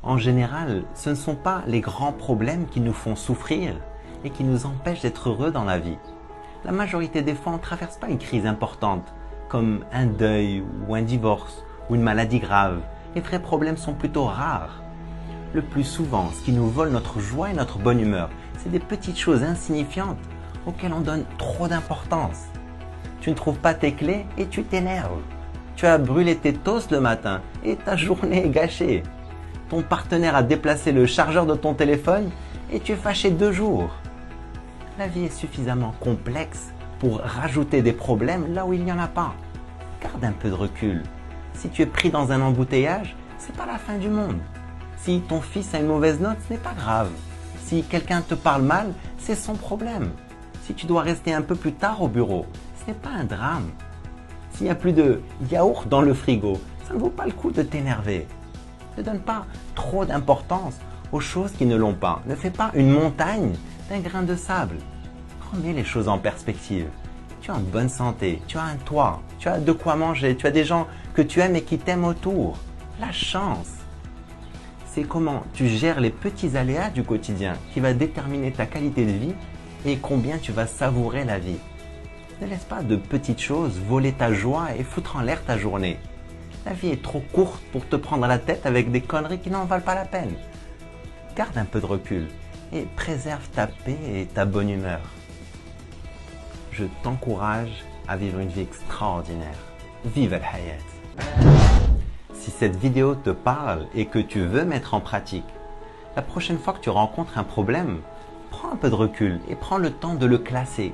En général, ce ne sont pas les grands problèmes qui nous font souffrir et qui nous empêchent d'être heureux dans la vie. La majorité des fois, on ne traverse pas une crise importante, comme un deuil ou un divorce ou une maladie grave. Les vrais problèmes sont plutôt rares. Le plus souvent, ce qui nous vole notre joie et notre bonne humeur, c'est des petites choses insignifiantes auxquelles on donne trop d'importance. Tu ne trouves pas tes clés et tu t'énerves. Tu as brûlé tes toasts le matin et ta journée est gâchée. Ton partenaire a déplacé le chargeur de ton téléphone et tu es fâché 2 jours. La vie est suffisamment complexe pour rajouter des problèmes là où il n'y en a pas. Garde un peu de recul. Si tu es pris dans un embouteillage, c'est pas la fin du monde. Si ton fils a une mauvaise note, ce n'est pas grave. Si quelqu'un te parle mal, c'est son problème. Si tu dois rester un peu plus tard au bureau, ce n'est pas un drame. S'il n'y a plus de yaourt dans le frigo, ça ne vaut pas le coup de t'énerver. Ne donne pas trop d'importance aux choses qui ne l'ont pas. Ne fais pas une montagne d'un grain de sable. Remets les choses en perspective. Tu es en bonne santé, tu as un toit, tu as de quoi manger, tu as des gens que tu aimes et qui t'aiment autour. La chance. C'est comment tu gères les petits aléas du quotidien qui va déterminer ta qualité de vie et combien tu vas savourer la vie. Ne laisse pas de petites choses voler ta joie et foutre en l'air ta journée. La vie est trop courte pour te prendre la tête avec des conneries qui n'en valent pas la peine. Garde un peu de recul et préserve ta paix et ta bonne humeur. Je t'encourage à vivre une vie extraordinaire. Vive al-hayat! Si cette vidéo te parle et que tu veux mettre en pratique, la prochaine fois que tu rencontres un problème, prends un peu de recul et prends le temps de le classer.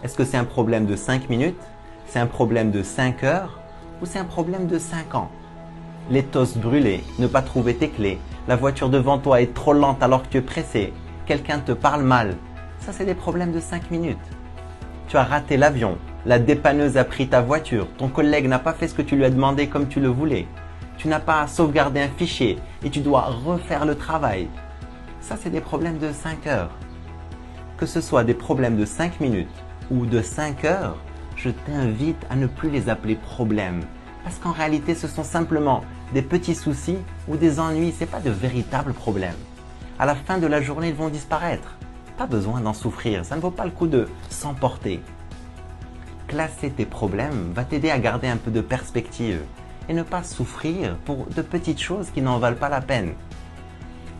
Est-ce que c'est un problème de 5 minutes? C'est un problème de 5 heures? Ou c'est un problème de 5 ans? Les toasts brûlés, ne pas trouver tes clés, la voiture devant toi est trop lente alors que tu es pressé, quelqu'un te parle mal. Ça, c'est des problèmes de 5 minutes. Tu as raté l'avion, la dépanneuse a pris ta voiture, ton collègue n'a pas fait ce que tu lui as demandé comme tu le voulais. Tu n'as pas sauvegardé un fichier et tu dois refaire le travail. Ça, c'est des problèmes de 5 heures. Que ce soit des problèmes de 5 minutes ou de 5 heures, je t'invite à ne plus les appeler problèmes. Parce qu'en réalité, ce sont simplement des petits soucis ou des ennuis. Ce n'est pas de véritables problèmes. À la fin de la journée, ils vont disparaître. Pas besoin d'en souffrir. Ça ne vaut pas le coup de s'emporter. Classer tes problèmes va t'aider à garder un peu de perspective et ne pas souffrir pour de petites choses qui n'en valent pas la peine.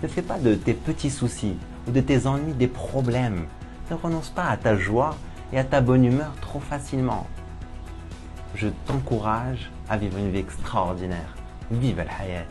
Ne fais pas de tes petits soucis ou de tes ennuis des problèmes. Ne renonce pas à ta joie et à ta bonne humeur trop facilement. Je t'encourage à vivre une vie extraordinaire. Vive al-hayat!